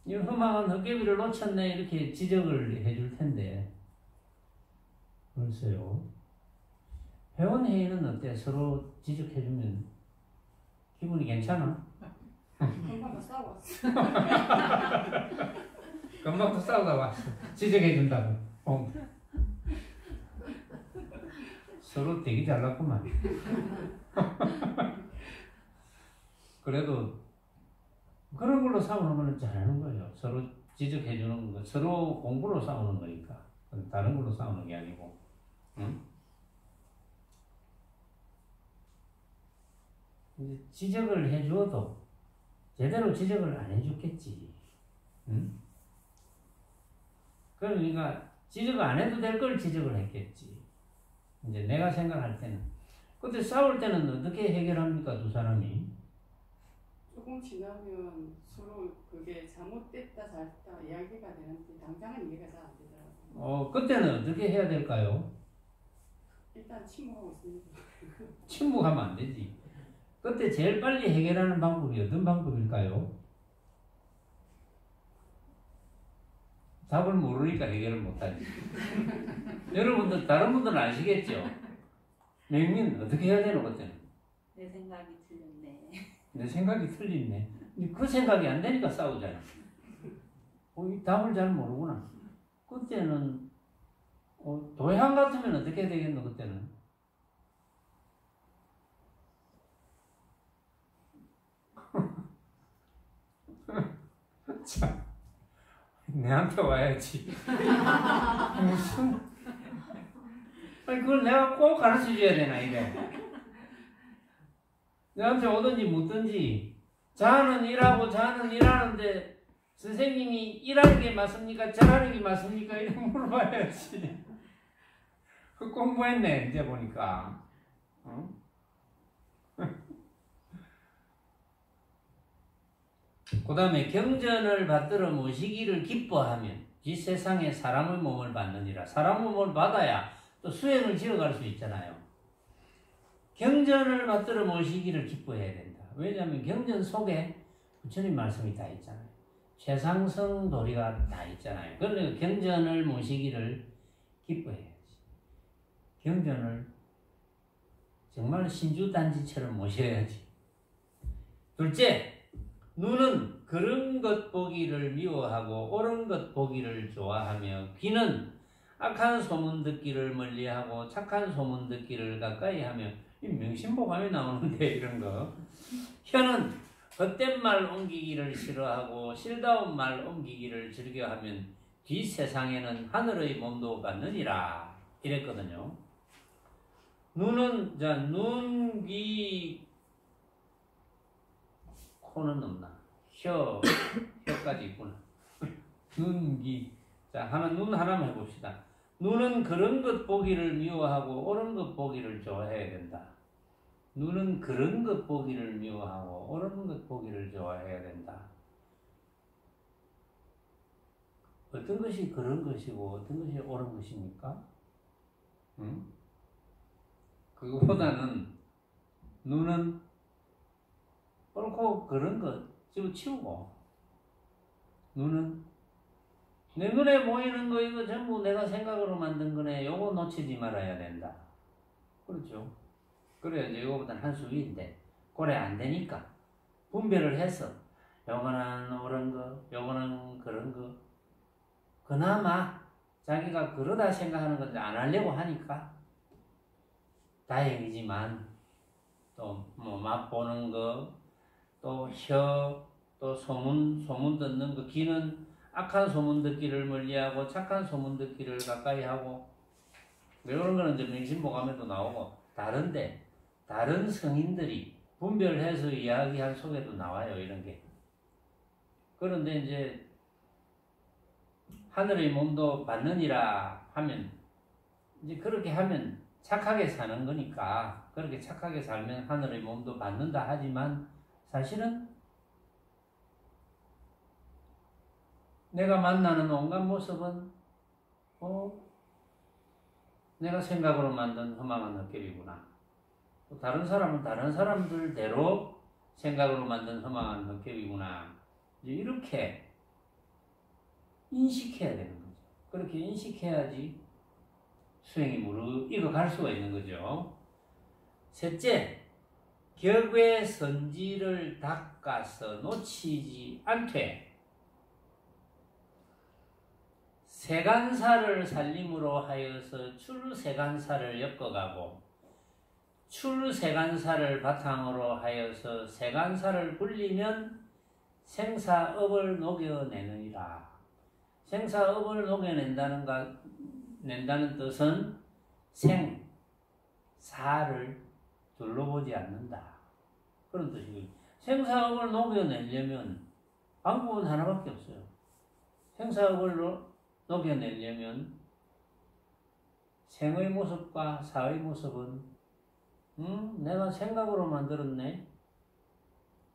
이 흠망한 헛개비를 놓쳤네 이렇게 지적을 해줄 텐데 글쎄요. 회원회의는 어때? 서로 지적해주면 기분이 괜찮아? 금방 싸웠어. 금방 또 싸우다 왔어. 지적해준다고. 서로 되게 잘났구만. 그래도 그런 걸로 싸우는 거는 잘하는 거예요. 서로 지적해주는 거, 서로 공부로 싸우는 거니까. 다른 걸로 싸우는 게 아니고. 응? 지적을 해줘도 제대로 지적을 안 해줬겠지. 응? 그러니까 지적 안 해도 될 걸 지적을 했겠지. 이제 내가 생각할 때는. 근데 싸울 때는 어떻게 해결합니까, 두 사람이? 조금 지나면 서로 그게 잘못됐다 잘했다 이야기가 되는데 당장은 이해가 잘 안 되더라고요. 그때는 어떻게 해야 될까요? 일단 침묵하고 있습니다. 침묵하면 안 되지. 그때 제일 빨리 해결하는 방법이 어떤 방법일까요? 답을 모르니까 해결을 못하지. 여러분들, 다른 분들은 아시겠죠? 맹민, 어떻게 해야 되노, 그때는? 내 생각이 틀렸네. 내 생각이 틀리네. 그 생각이 안 되니까 싸우잖아. 이 답을 잘 모르구나. 그때는, 도형 같으면 어떻게 되겠노, 그때는? 참, 내한테 와야지. 무슨, 아니, 그걸 내가 꼭 가르쳐 줘야 되나, 이래. 내한테 오든지 묻든지, 자는 일하고 자는 일하는데, 선생님이 일하는 게 맞습니까? 잘하는 게 맞습니까? 이렇게 물어봐야지. 그 공부했네, 이제 보니까. 그 다음에 경전을 받들어 모시기를 기뻐하면 이 세상에 사람의 몸을 받느니라. 사람 몸을 받아야 또 수행을 지어갈 수 있잖아요. 경전을 받들어 모시기를 기뻐해야 된다. 왜냐하면 경전 속에 부처님 말씀이 다 있잖아요. 최상승 도리가 다 있잖아요. 그러니까 경전을 모시기를 기뻐해야지. 경전을 정말 신주단지처럼 모셔야지. 둘째, 눈은 그런 것 보기를 미워하고 옳은 것 보기를 좋아하며, 귀는 악한 소문 듣기를 멀리하고 착한 소문 듣기를 가까이하며. 이 명심보감에 나오는데 이런 거. 혀는 헛된 말 옮기기를 싫어하고 실다운 말 옮기기를 즐겨하면 뒷 세상에는 하늘의 몸도 받느니라. 이랬거든요. 눈은, 자, 눈, 귀, 코는 없나? 혀까지 있구나. 눈, 귀. 자, 눈 하나만 해봅시다. 눈은 그런 것 보기를 미워하고 옳은 것 보기를 좋아해야 된다. 눈은 그런 것 보기를 미워하고 옳은 것 보기를 좋아해야 된다. 어떤 것이 그런 것이고 어떤 것이 옳은 것입니까? 응? 그거보다는 눈은 옳고 그런 것 집어치우고, 눈은 내 눈에 보이는 거 이거 전부 내가 생각으로 만든 거네. 요거 놓치지 말아야 된다. 그렇죠? 그래야지 이거보다는 한 수 위인데 그래 안 되니까 분별을 해서 요거는 옳은 거, 요거는 그런 거. 그나마 자기가 그러다 생각하는 건데 안 하려고 하니까 다행이지만, 또 뭐 맛보는 거, 또 혀, 또 소문 듣는 거, 귀는 악한 소문 듣기를 멀리하고 착한 소문 듣기를 가까이하고, 이런 거는 이제 명심보감에도 나오고 다른데 다른 성인들이 분별해서 이야기한 속에도 나와요, 이런 게. 그런데 이제 하늘의 몸도 받느니라 하면, 이제 그렇게 하면 착하게 사는 거니까, 그렇게 착하게 살면 하늘의 몸도 받는다 하지만, 사실은 내가 만나는 온갖 모습은 내가 생각으로 만든 허망한 헛개비구나. 또 다른 사람은 다른 사람들대로 생각으로 만든 허망한 헛개비구나. 이제 이렇게 인식해야 되는 거죠. 그렇게 인식해야지 수행이 무르익어갈 수가 있는 거죠. 셋째, 격의 선지를 닦아서 놓치지 않되 세간사를 살림으로 하여서 출세간사를 엮어가고 출세간사를 바탕으로 하여서 세간사를 굴리면 생사업을 녹여내느니라. 생사업을 녹여낸다는 뜻은 생사를 둘러보지 않는다, 그런 뜻이고요. 생사업을 녹여내려면 방법은 하나밖에 없어요. 생사업을 녹여내려면 생의 모습과 사의 모습은 내가 생각으로 만들었네,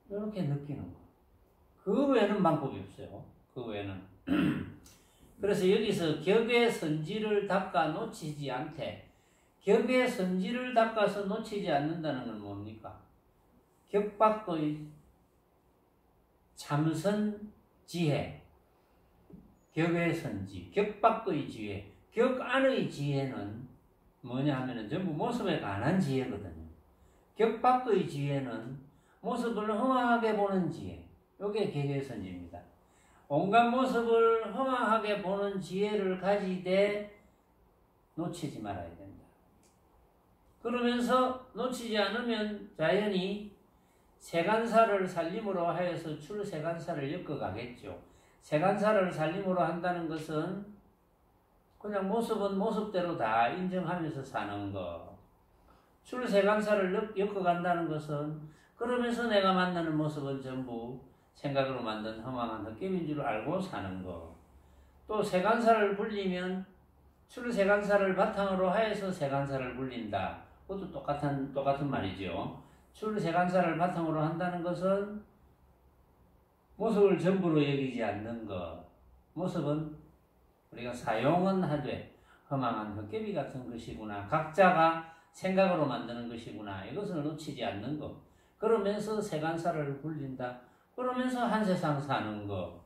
이렇게 느끼는 거. 그 외에는 방법이 없어요. 그 외에는. 그래서 여기서 격의 선지를 닦아 놓치지 않되, 격의 선지를 닦아서 놓치지 않는다는 건 뭡니까? 격 밖의 참선 지혜, 격의 선지, 격 밖의 지혜. 격 안의 지혜는 뭐냐 하면은 전부 모습에 관한 지혜거든요. 격 밖의 지혜는 모습을 허망하게 보는 지혜, 이게 격의 선지입니다. 온갖 모습을 허망하게 보는 지혜를 가지되 놓치지 말아야 된다. 그러면서 놓치지 않으면 자연히 세간사를 살림으로 하여서 출세간사를 엮어가겠죠. 세간사를 살림으로 한다는 것은 그냥 모습은 모습대로 다 인정하면서 사는 거. 출세간사를 엮어간다는 것은 그러면서 내가 만나는 모습은 전부 생각으로 만든 허망한 헛개인 줄 알고 사는 거. 또 세간사를 굴리면 출세간사를 바탕으로 하여서 세간사를 굴린다. 그것도 똑같은 말이죠. 출세간사를 바탕으로 한다는 것은 모습을 전부로 여기지 않는 것. 모습은 우리가 사용은 하되 허망한 헛개비 같은 것이구나, 각자가 생각으로 만드는 것이구나, 이것을 놓치지 않는 것. 그러면서 세간사를 굴린다. 그러면서 한 세상 사는 것.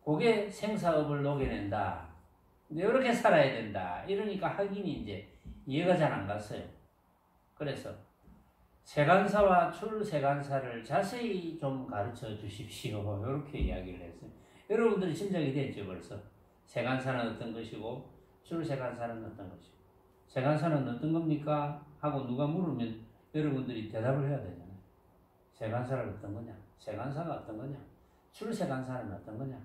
그게 생사업을 녹여낸다. 이렇게 살아야 된다. 이러니까 학인이 이제 이해가 잘 안 갔어요. 그래서 세간사와 출세간사를 자세히 좀 가르쳐 주십시오. 이렇게 이야기를 했어요. 여러분들이 짐작이 됐죠, 벌써. 세간사는 어떤 것이고 출세간사는 어떤 것이고. 세간사는 어떤 겁니까? 하고 누가 물으면 여러분들이 대답을 해야 되잖아요. 세간사를 어떤 거냐? 세간사가 어떤 거냐? 출세간사는 어떤 거냐?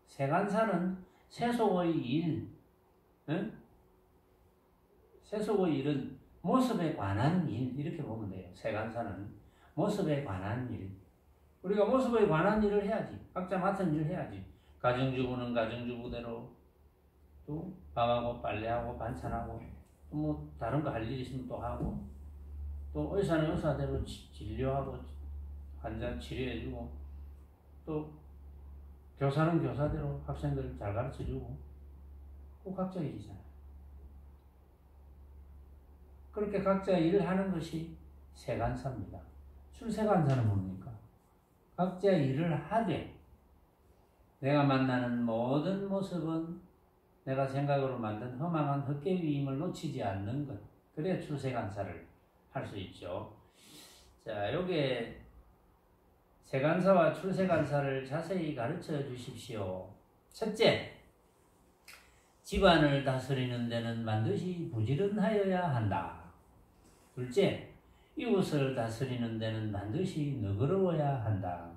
세간사는 세속의 일, 응? 세속의 일은 모습에 관한 일, 이렇게 보면 돼요. 세간사는 모습에 관한 일. 우리가 모습에 관한 일을 해야지. 각자 맡은 일을 해야지. 가정주부는 가정주부대로 또 밥하고 빨래하고 반찬하고 뭐 다른 거 할 일 있으면 또 하고 또 의사는 의사대로 진료하고 환자 치료해주고 또 교사는 교사대로 학생들 잘 가르쳐주고 꼭 각자 일이잖아요. 그렇게 각자 일을 하는 것이 세간사입니다. 출세간사는 뭡니까? 각자 일을 하되 내가 만나는 모든 모습은 내가 생각으로 만든 허망한 헛개비임을 놓치지 않는 것. 그래야 출세간사를 할 수 있죠. 자, 요게 세간사와 출세간사를 자세히 가르쳐 주십시오. 첫째, 집안을 다스리는 데는 반드시 부지런하여야 한다. 둘째, 이웃을 다스리는 데는 반드시 너그러워야 한다.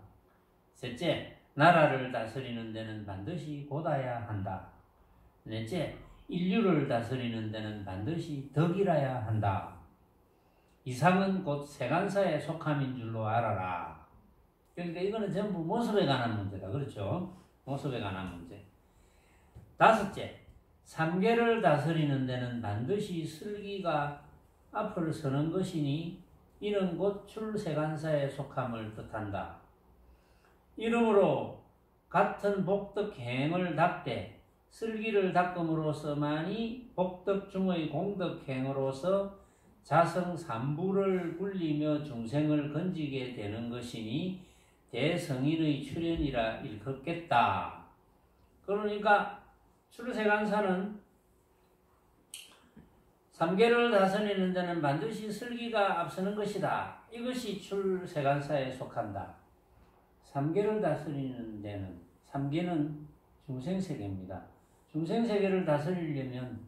셋째, 나라를 다스리는 데는 반드시 곧아야 한다. 넷째, 인류를 다스리는 데는 반드시 덕이라야 한다. 이상은 곧 세간사에 속함인 줄로 알아라. 그러니까 이거는 전부 모습에 관한 문제다. 그렇죠? 모습에 관한 문제. 다섯째, 삼계를 다스리는 데는 반드시 슬기가 앞을 서는 것이니 이는 곧 출세간사에 속함을 뜻한다. 이러므로 같은 복덕 행을 닦되 슬기를 닦음으로써만이 복덕 중의 공덕 행으로서 자성 삼부를 굴리며 중생을 건지게 되는 것이니 대성인의 출현이라 일컫겠다. 그러니까 출세간사는 삼계를 다스리는 데는 반드시 슬기가 앞서는 것이다. 이것이 출세간사에 속한다. 삼계를 다스리는 데는, 삼계는 중생세계입니다. 중생세계를 다스리려면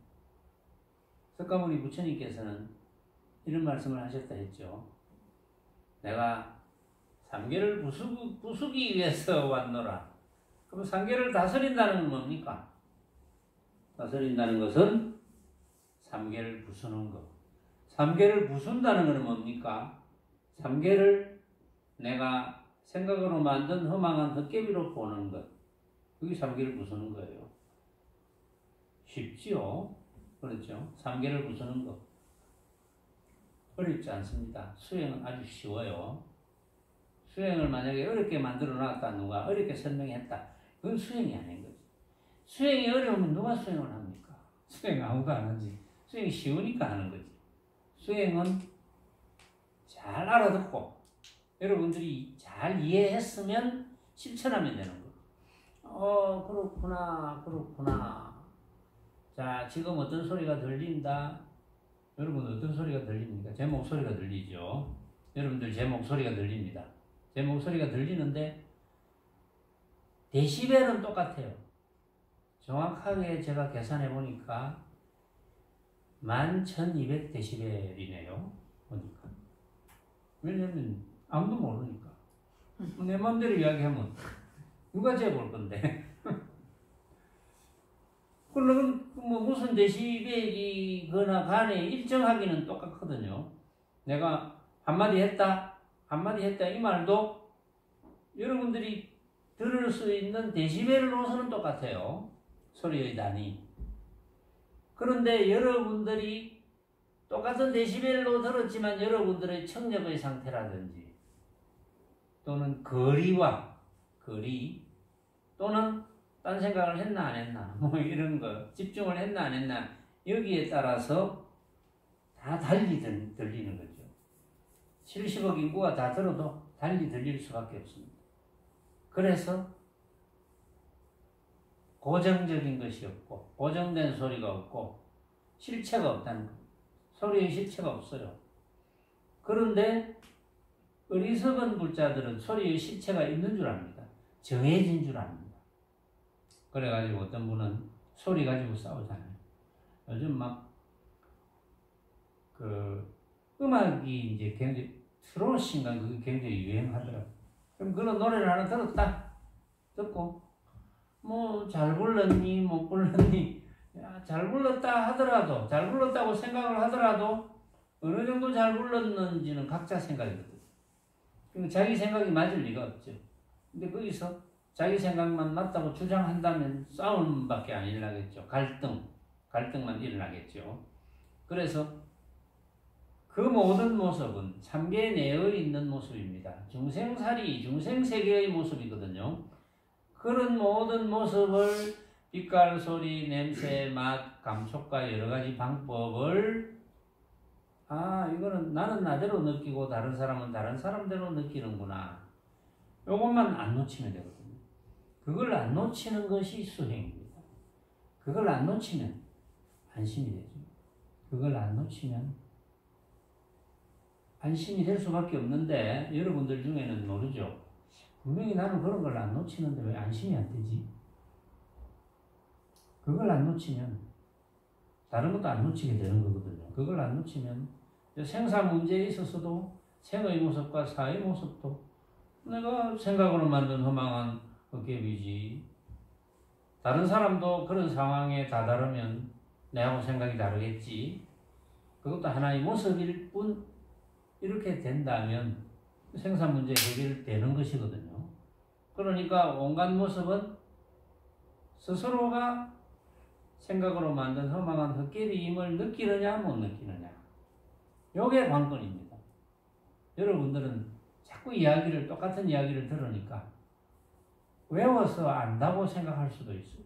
석가모니 부처님께서는 이런 말씀을 하셨다 했죠. 내가 삼계를 부수기 위해서 왔노라. 그럼 삼계를 다스린다는 건 뭡니까? 다스린다는 것은 삼계를 부수는 것. 삼계를 부순다는 것은 뭡니까? 삼계를 내가 생각으로 만든 허망한 헛개비로 보는 것. 그게 삼계를 부수는 거예요. 쉽지요? 그렇죠? 삼계를 부수는 것. 어렵지 않습니다. 수행은 아주 쉬워요. 수행을 만약에 어렵게 만들어 놨다, 누가 어렵게 설명했다. 그건 수행이 아닌 거지. 수행이 어려우면 누가 수행을 합니까? 수행 아무도 안 하지. 수행이 쉬우니까 하는 거지. 수행은 잘 알아듣고 여러분들이 잘 이해했으면 실천하면 되는 거. 그렇구나. 자, 지금 어떤 소리가 들린다. 여러분 어떤 소리가 들립니까? 제 목소리가 들리죠. 여러분들 제 목소리가 들립니다. 제 목소리가 들리는데 데시벨은 똑같아요. 정확하게 제가 계산해 보니까 11,200데시벨이네요. 보니까. 왜냐면 아무도 모르니까. 내 마음대로 이야기하면 누가 재볼 건데. 그러면 뭐 무슨 데시벨이거나 간에 일정하기는 똑같거든요. 내가 한마디 했다 이 말도 여러분들이 들을 수 있는 데시벨로서는 똑같아요. 소리의 단위. 그런데 여러분들이 똑같은 데시벨로 들었지만 여러분들의 청력의 상태라든지 또는 거리 또는 딴 생각을 했나 안 했나 뭐 이런 거 집중을 했나 안 했나 여기에 따라서 다 달리 들리는 거죠. 70억 인구가 다 들어도 달리 들릴 수밖에 없습니다. 그래서 고정적인 것이 없고 고정된 소리가 없고 실체가 없다는 겁니다. 소리의 실체가 없어요. 그런데 어리석은 불자들은 소리의 실체가 있는 줄 압니다. 정해진 줄 압니다. 그래가지고 어떤 분은 소리 가지고 싸우잖아요. 요즘 막 음악이 이제 굉장히 트롯인가 그게 굉장히 유행하더라고요. 그럼 그런 노래를 하나 들었다. 듣고 뭐 잘 불렀니 못 불렀니 잘 불렀다 하더라도 잘 불렀다고 생각을 하더라도 어느 정도 잘 불렀는지는 각자 생각이거든요. 그러니까 자기 생각이 맞을 리가 없죠. 근데 거기서 자기 생각만 맞다고 주장한다면 싸움밖에 안 일어나겠죠. 갈등만 일어나겠죠. 그래서 그 모든 모습은 참계 내에 있는 모습입니다. 중생살이 중생세계의 모습이거든요. 그런 모든 모습을 빛깔, 소리, 냄새, 맛, 감촉과 여러 가지 방법을 이거는 나는 나대로 느끼고 다른 사람은 다른 사람대로 느끼는구나. 요것만 안 놓치면 되거든요. 그걸 안 놓치는 것이 수행입니다. 그걸 안 놓치면 안심이 되죠. 그걸 안 놓치면 안심이 될 수밖에 없는데 여러분들 중에는 모르죠. 분명히 나는 그런 걸 안 놓치는데 왜 안심이 안 되지? 그걸 안 놓치면 다른 것도 안 놓치게 되는 거거든요. 그걸 안 놓치면 생사 문제에 있어서도 생의 모습과 사의 모습도 내가 생각으로 만든 허망한 헛개비지. 다른 사람도 그런 상황에 다다르면 내하고 생각이 다르겠지. 그것도 하나의 모습일 뿐 이렇게 된다면 생사 문제 해결되는 것이거든요. 그러니까 온갖 모습은 스스로가 생각으로 만든 허망한 헛개비임을 느끼느냐 못 느끼느냐. 요게 관건입니다. 여러분들은 자꾸 똑같은 이야기를 들으니까 외워서 안다고 생각할 수도 있어요.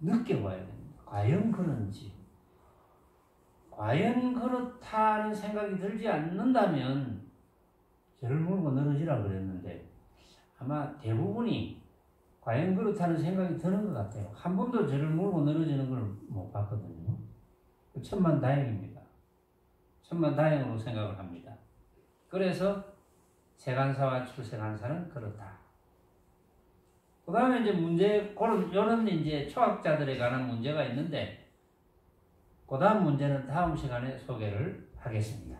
느껴봐야 됩니다. 과연 그런지. 과연 그렇다는 생각이 들지 않는다면 저를 물고 늘어지라 그랬는데 아마 대부분이 과연 그렇다는 생각이 드는 것 같아요. 한 번도 저를 물고 늘어지는 걸 못 봤거든요. 천만다행입니다. 천만다행으로 생각을 합니다. 그래서 세간사와 출세간사는 그렇다. 그 다음에 이제 요런 이제 초학자들에 관한 문제가 있는데, 그 다음 문제는 다음 시간에 소개를 하겠습니다.